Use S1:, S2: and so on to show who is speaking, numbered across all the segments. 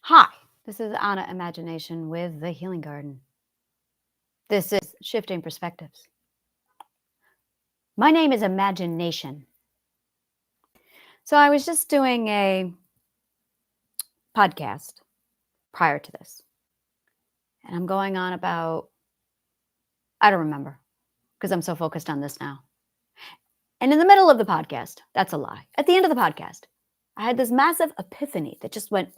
S1: Hi, this is Anna Imagination with the Healing Garden. This is Shifting Perspectives. My name is Imagination. So I was just doing a podcast prior to this, and I'm going on about, I don't remember because I'm so focused on this now. And in the middle of the podcast, that's a lie. At the end of the podcast, I had this massive epiphany that just went,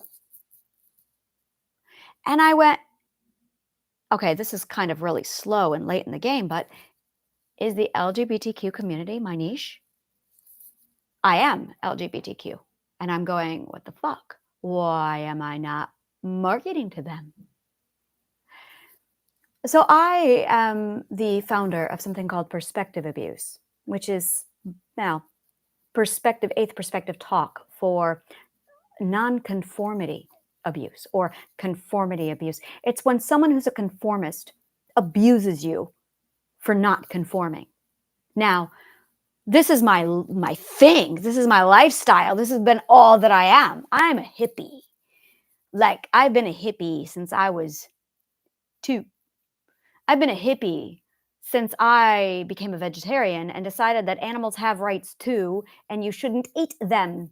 S1: and I went, okay, this is kind of really slow and late in the game, but is the LGBTQ community my niche? I am LGBTQ. And I'm going, what the fuck? Why am I not marketing to them? So I am the founder of something called Perspective Abuse, which is now eighth perspective talk for nonconformity abuse or conformity abuse. It's when someone who's a conformist abuses you for not conforming. Now, this is my thing. This is my lifestyle. This has been all that I am. I'm a hippie. Like, I've been a hippie since I was 2. I've been a hippie since I became a vegetarian and decided that animals have rights too, and you shouldn't eat them.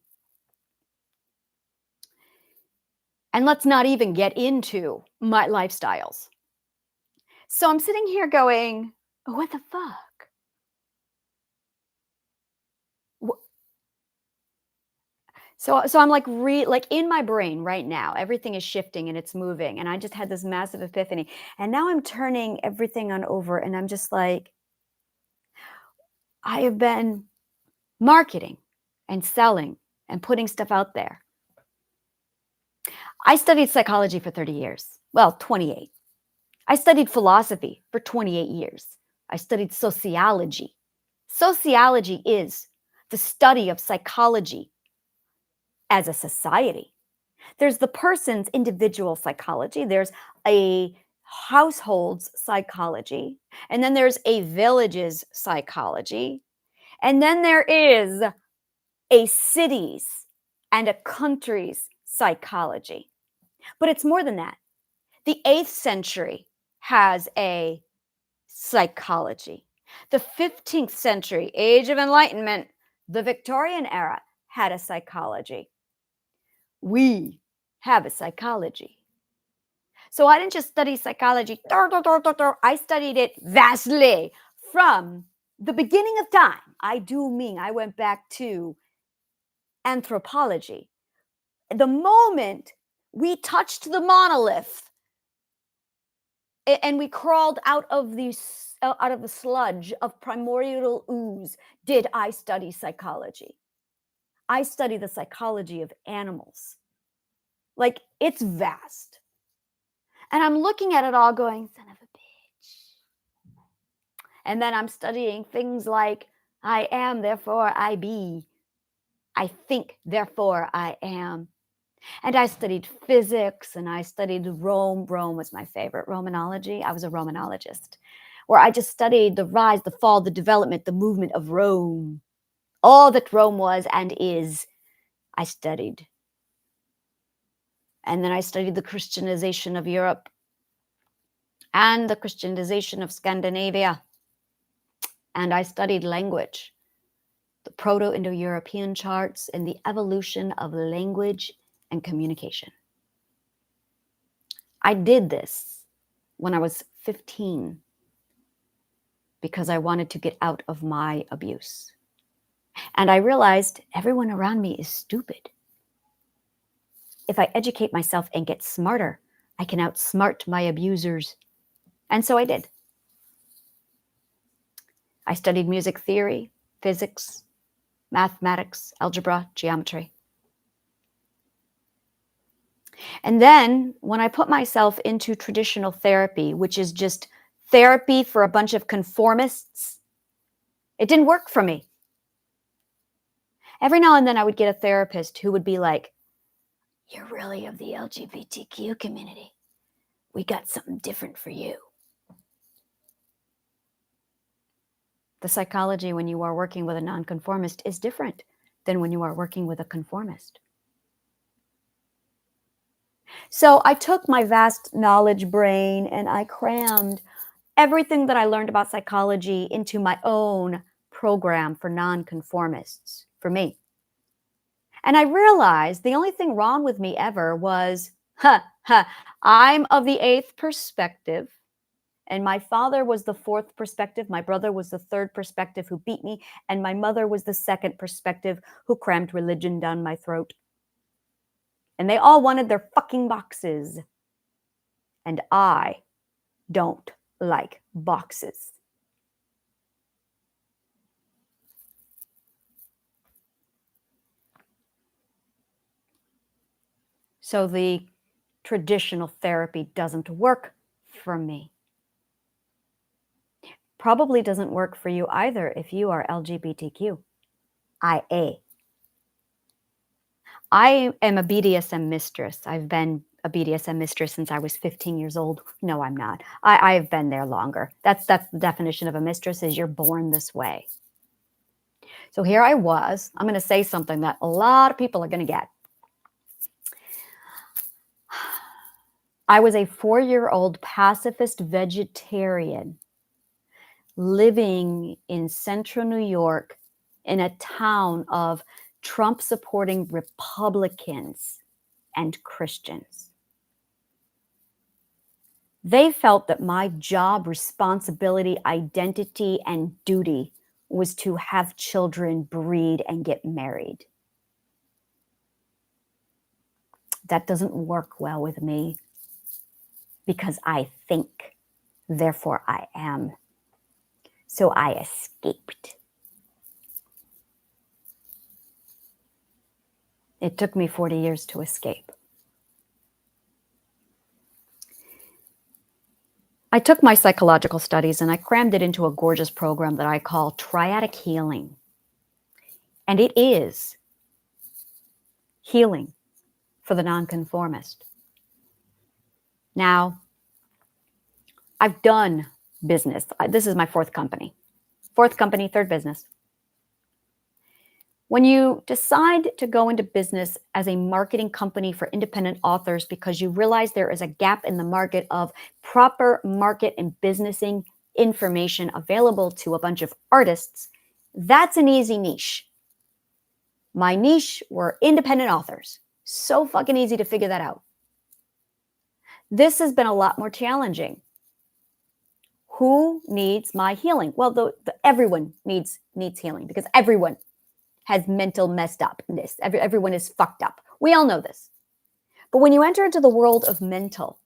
S1: And let's not even get into my lifestyles. So I'm sitting here going, what the fuck? So I'm like in my brain right now, everything is shifting and it's moving. And I just had this massive epiphany. And now I'm turning everything on over and I'm just like, I have been marketing and selling and putting stuff out there. I studied psychology for 30 years. Well, 28. I studied philosophy for 28 years. I studied sociology. Sociology is the study of psychology as a society. There's the person's individual psychology. There's a household's psychology. And then there's a village's psychology. And then there is a city's and a country's psychology. But it's more than that. The 8th century has a psychology. The 15th century, Age of Enlightenment, the Victorian era, had a psychology. We have a psychology. So I didn't just study psychology. I studied it vastly from the beginning of time. I went back to anthropology. The moment we touched the monolith and we crawled out of the sludge of primordial ooze, did I study psychology. I study the psychology of animals. Like, it's vast. And I'm looking at it all going, son of a bitch. And then I'm studying things like, I am, therefore I be. I think, therefore I am. And I studied physics and I studied Rome. Rome was my favorite. Romanology. I was a Romanologist, where I just studied the rise, the fall, the development, the movement of Rome. All that Rome was and is, I studied. And then I studied the Christianization of Europe and the Christianization of Scandinavia. And I studied language, the Proto-Indo-European charts, and the evolution of language and communication. I did this when I was 15 because I wanted to get out of my abuse. And I realized everyone around me is stupid. If I educate myself and get smarter, I can outsmart my abusers. And so I did. I studied music theory, physics, mathematics, algebra, geometry. And then when I put myself into traditional therapy, which is just therapy for a bunch of conformists, it didn't work for me. Every now and then I would get a therapist who would be like, you're really of the LGBTQ community. We got something different for you. The psychology when you are working with a nonconformist is different than when you are working with a conformist. So I took my vast knowledge brain and I crammed everything that I learned about psychology into my own program for nonconformists, for me. And I realized the only thing wrong with me ever was, I'm of the eighth perspective. And my father was the fourth perspective. My brother was the third perspective who beat me. And my mother was the second perspective who crammed religion down my throat. And they all wanted their fucking boxes. And I don't like boxes. So the traditional therapy doesn't work for me. Probably doesn't work for you either if you are LGBTQIA. I am a BDSM mistress. I've been a BDSM mistress since I was 15 years old. No, I'm not. I've been there longer. That's the definition of a mistress, is you're born this way. So here I was. I'm going to say something that a lot of people are going to get. I was a 4-year-old pacifist vegetarian living in central New York in a town of Trump-supporting Republicans and Christians. They felt that my job, responsibility, identity, and duty was to have children, breed, and get married. That doesn't work well with me because I think, therefore I am. So I escaped. It took me 40 years to escape. I took my psychological studies and I crammed it into a gorgeous program that I call Triadic Healing. And it is healing for the nonconformist. Now, I've done business. This is my fourth company. Fourth company, third business. When you decide to go into business as a marketing company for independent authors because you realize there is a gap in the market of proper market and businessing information available to a bunch of artists, that's an easy niche. My niche were independent authors. So fucking easy to figure that out. This has been a lot more challenging. Who needs my healing? Well, everyone needs healing because everyone has mental messed upness. Everyone is fucked up. We all know this. But when you enter into the world of mental,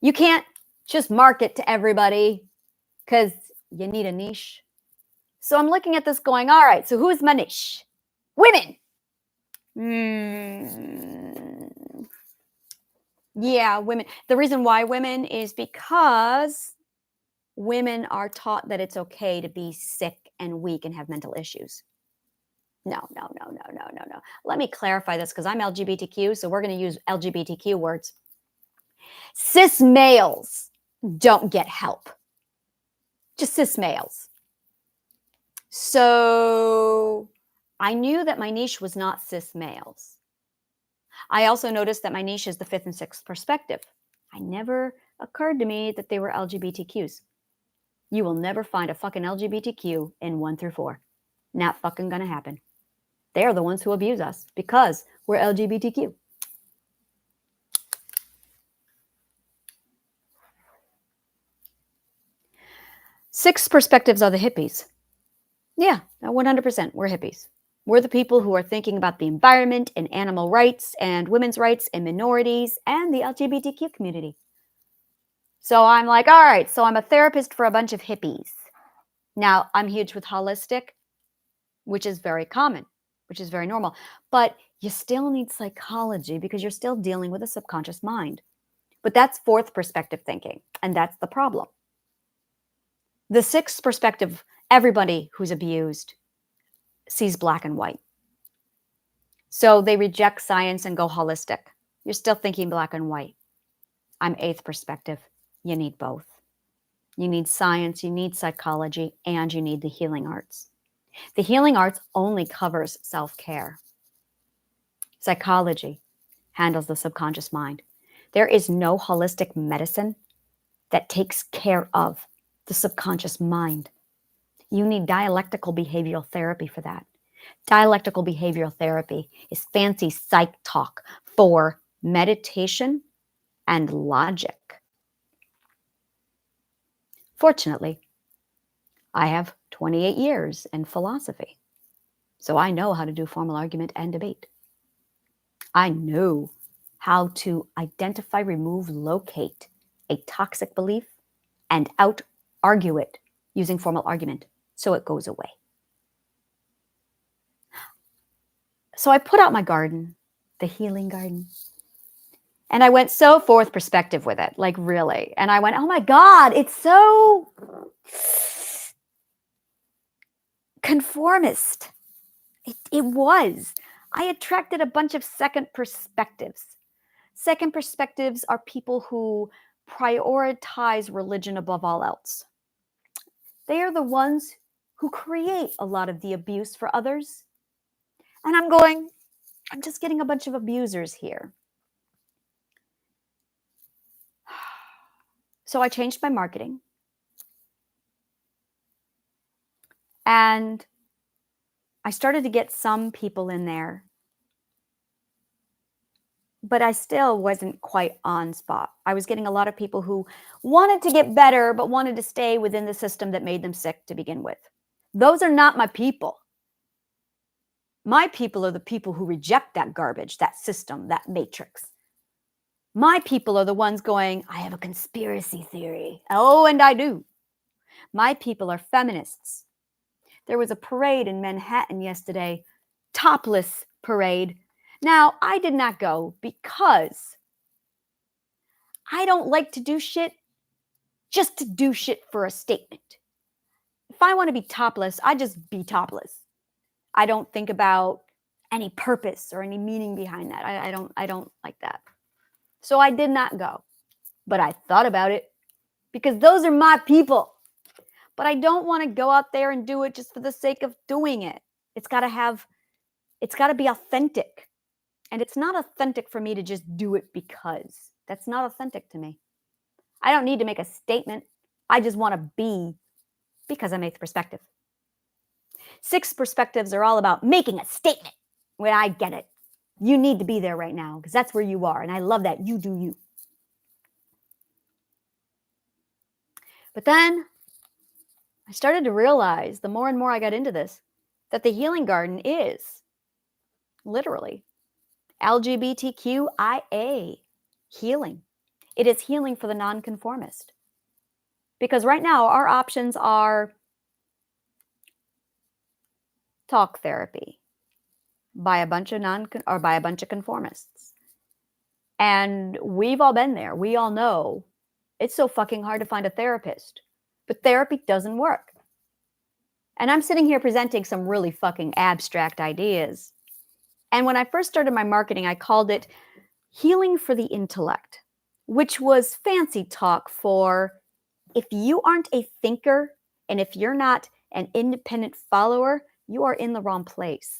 S1: you can't just market to everybody because you need a niche. So I'm looking at this going, all right, so who's my niche? Women. Yeah, women. The reason why women is because women are taught that it's okay to be sick and weak and have mental issues. No. Let me clarify this because I'm LGBTQ, so we're going to use LGBTQ words. Cis males don't get help. Just cis males. So I knew that my niche was not cis males. I also noticed that my niche is the fifth and sixth perspective. It never occurred to me that they were LGBTQs. You will never find a fucking LGBTQ in 1 through 4. Not fucking gonna happen. They are the ones who abuse us because we're LGBTQ. Sixth perspectives are the hippies. Yeah, 100%. We're hippies. We're the people who are thinking about the environment and animal rights and women's rights and minorities and the LGBTQ community. So I'm like, all right, so I'm a therapist for a bunch of hippies. Now, I'm huge with holistic, which is very common, which is very normal. But you still need psychology because you're still dealing with a subconscious mind. But that's fourth perspective thinking, and that's the problem. The sixth perspective, everybody who's abused sees black and white. So they reject science and go holistic. You're still thinking black and white. I'm eighth perspective. You need both. You need science, you need psychology, and you need the healing arts. The healing arts only covers self-care. Psychology handles the subconscious mind. There is no holistic medicine that takes care of the subconscious mind. You need dialectical behavioral therapy for that. Dialectical behavioral therapy is fancy psych talk for meditation and logic. Fortunately, I have 28 years in philosophy, so I know how to do formal argument and debate. I know how to identify, remove, locate a toxic belief and out-argue it using formal argument so it goes away. So I put out my garden, the healing garden, and I went so fourth perspective with it, like really. And I went, oh my God, it's so conformist. It was. I attracted a bunch of second perspectives. Second perspectives are people who prioritize religion above all else. They are the ones who create a lot of the abuse for others. And I'm just getting a bunch of abusers here. So I changed my marketing. And I started to get some people in there, but I still wasn't quite on spot. I was getting a lot of people who wanted to get better, but wanted to stay within the system that made them sick to begin with. Those are not my people. My people are the people who reject that garbage, that system, that matrix. My people are the ones going, I have a conspiracy theory. Oh, and I do. My people are feminists. There was a parade in Manhattan yesterday, topless parade. Now, I did not go because I don't like to do shit just to do shit for a statement. If I want to be topless, I just be topless. I don't think about any purpose or any meaning behind that. I don't like that. So I did not go, but I thought about it because those are my people. But I don't want to go out there and do it just for the sake of doing it. It's got to be authentic. And it's not authentic for me to just do it because. That's not authentic to me. I don't need to make a statement. I just want to be because I'm eighth perspective. Sixth perspectives are all about making a statement. When I get it. You need to be there right now because that's where you are. And I love that. You do you. But then I started to realize the more and more I got into this, that the healing garden is literally LGBTQIA healing. It is healing for the nonconformist. Because right now our options are talk therapy by a bunch of conformists. And we've all been there. We all know it's so fucking hard to find a therapist. But therapy doesn't work. And I'm sitting here presenting some really fucking abstract ideas. And when I first started my marketing, I called it healing for the intellect, which was fancy talk for if you aren't a thinker and if you're not an independent follower, you are in the wrong place.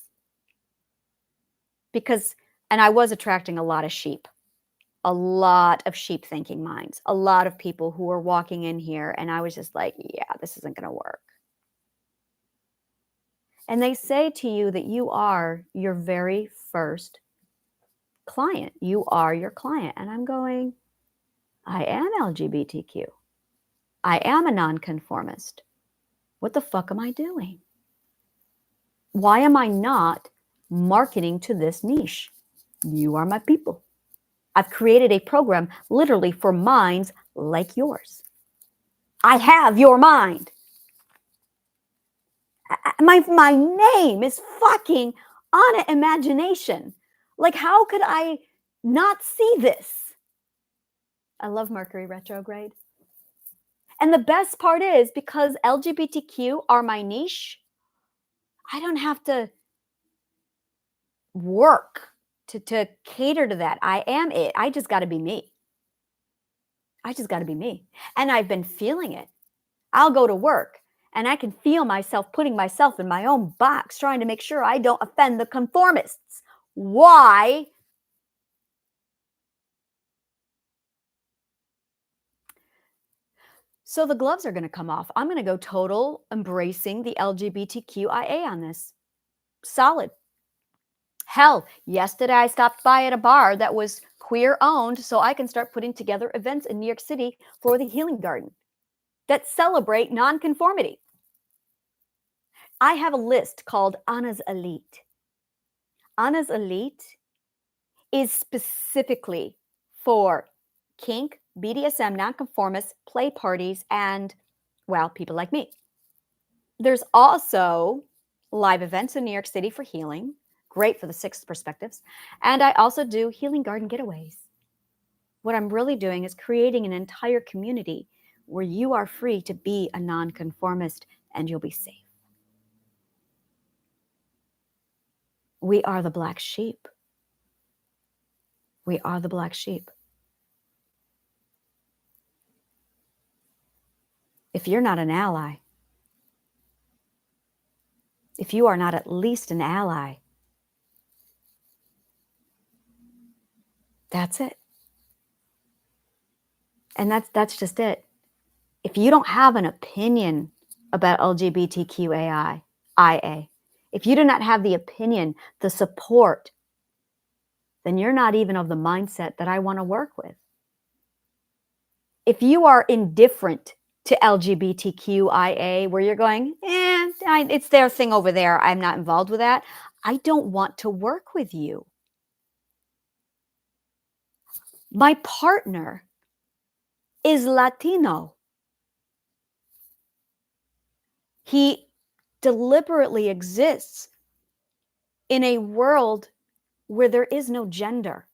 S1: And I was attracting a lot of sheep thinking minds, a lot of people who were walking in here. And I was just like, yeah, this isn't going to work. And they say to you that you are your very first client. You are your client. And I'm going, I am LGBTQ. I am a nonconformist. What the fuck am I doing? Why am I not marketing to this niche? You are my people. I've created a program literally for minds like yours. I have your mind. My name is fucking on it, imagination. Like, how could I not see this? I love Mercury retrograde. And the best part is because LGBTQ are my niche, I don't have to work to cater to that. I am it. I just got to be me. I just got to be me. And I've been feeling it. I'll go to work and I can feel myself putting myself in my own box, trying to make sure I don't offend the conformists. Why? So the gloves are going to come off. I'm going to go total embracing the LGBTQIA on this. Solid. Hell, yesterday I stopped by at a bar that was queer owned so I can start putting together events in New York City for the Healing Garden that celebrate nonconformity. I have a list called Anna's Elite. Anna's Elite is specifically for kink, BDSM, nonconformists, play parties, and, well, people like me. There's also live events in New York City for healing, great for the sixth perspectives. And I also do healing garden getaways. What I'm really doing is creating an entire community where you are free to be a nonconformist and you'll be safe. We are the black sheep. We are the black sheep. If you're not an ally, if you are not at least an ally, that's it. And that's just it. If you don't have an opinion about LGBTQAI, if you do not have the opinion, the support, then you're not even of the mindset that I want to work with. If you are indifferent to LGBTQIA, where you're going, it's their thing over there, I'm not involved with that, I don't want to work with you. My partner is Latino. He deliberately exists in a world where there is no gender,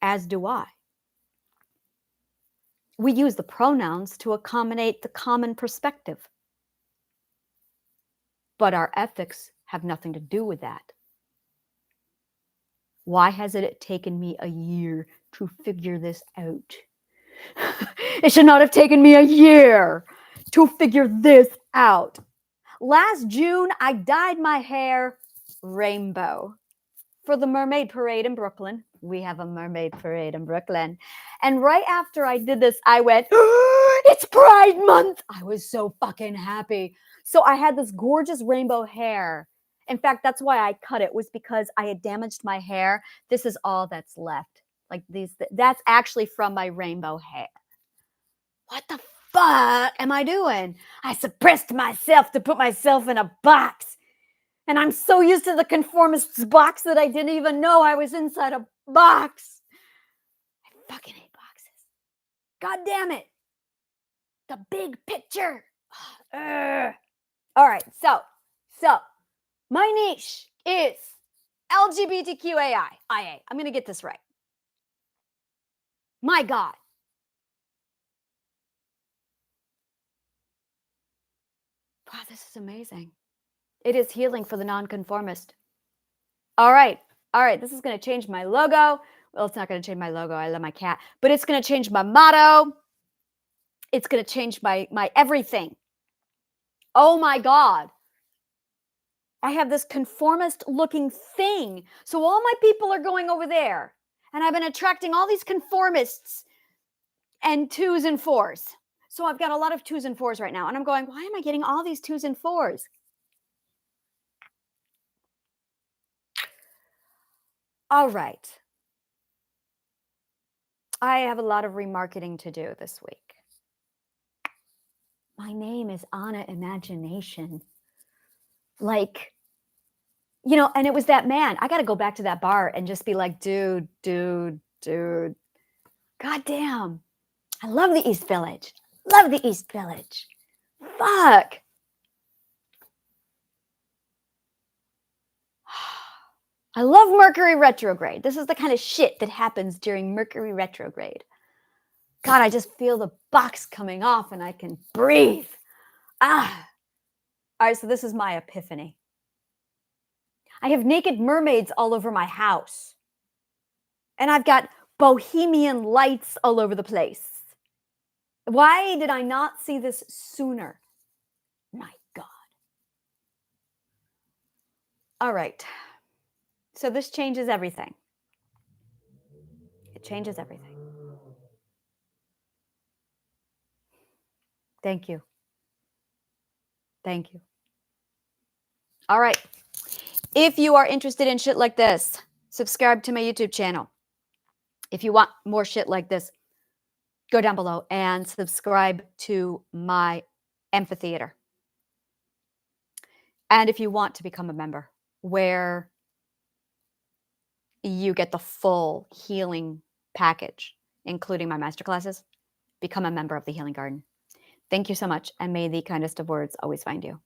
S1: as do I. We use the pronouns to accommodate the common perspective. But our ethics have nothing to do with that. Why has it taken me a year to figure this out? It should not have taken me a year to figure this out. Last June, I dyed my hair rainbow for the Mermaid Parade in Brooklyn. We have a Mermaid Parade in Brooklyn. And right after I did this, I went, it's Pride Month. I was so fucking happy. So I had this gorgeous rainbow hair. In fact, that's why I cut it, was because I had damaged my hair. This is all that's left. Like these, that's actually from my rainbow hair. What the fuck am I doing? I suppressed myself to put myself in a box. And I'm so used to the conformist's box that I didn't even know I was inside a box. I fucking hate boxes. God damn it. The big picture. All right, so my niche is LGBTQAI. I'm going to get this right. My God. Wow, this is amazing. It is healing for the nonconformist. All right. This is going to change my logo. Well, it's not going to change my logo. I love my cat. But it's going to change my motto. It's going to change my everything. Oh my God. I have this conformist looking thing. So all my people are going over there. And I've been attracting all these conformists and 2s and 4s. So I've got a lot of 2s and 4s right now. And I'm going, why am I getting all these 2s and 4s? All right. I have a lot of remarketing to do this week. My name is Anna Imagination. Like, you know, and it was that man. I got to go back to that bar and just be like, dude. God damn. I love the East Village. Fuck. I love Mercury retrograde. This is the kind of shit that happens during Mercury retrograde. God, I just feel the box coming off and I can breathe. All right, so this is my epiphany. I have naked mermaids all over my house. And I've got bohemian lights all over the place. Why did I not see this sooner? My God. All right. So this changes everything. It changes everything. Thank you. Thank you. All right. If you are interested in shit like this, subscribe to my YouTube channel. If you want more shit like this, go down below and subscribe to my amphitheater. And if you want to become a member, where you get the full healing package, including my masterclasses, become a member of the Healing Garden. Thank you so much, and may the kindest of words always find you.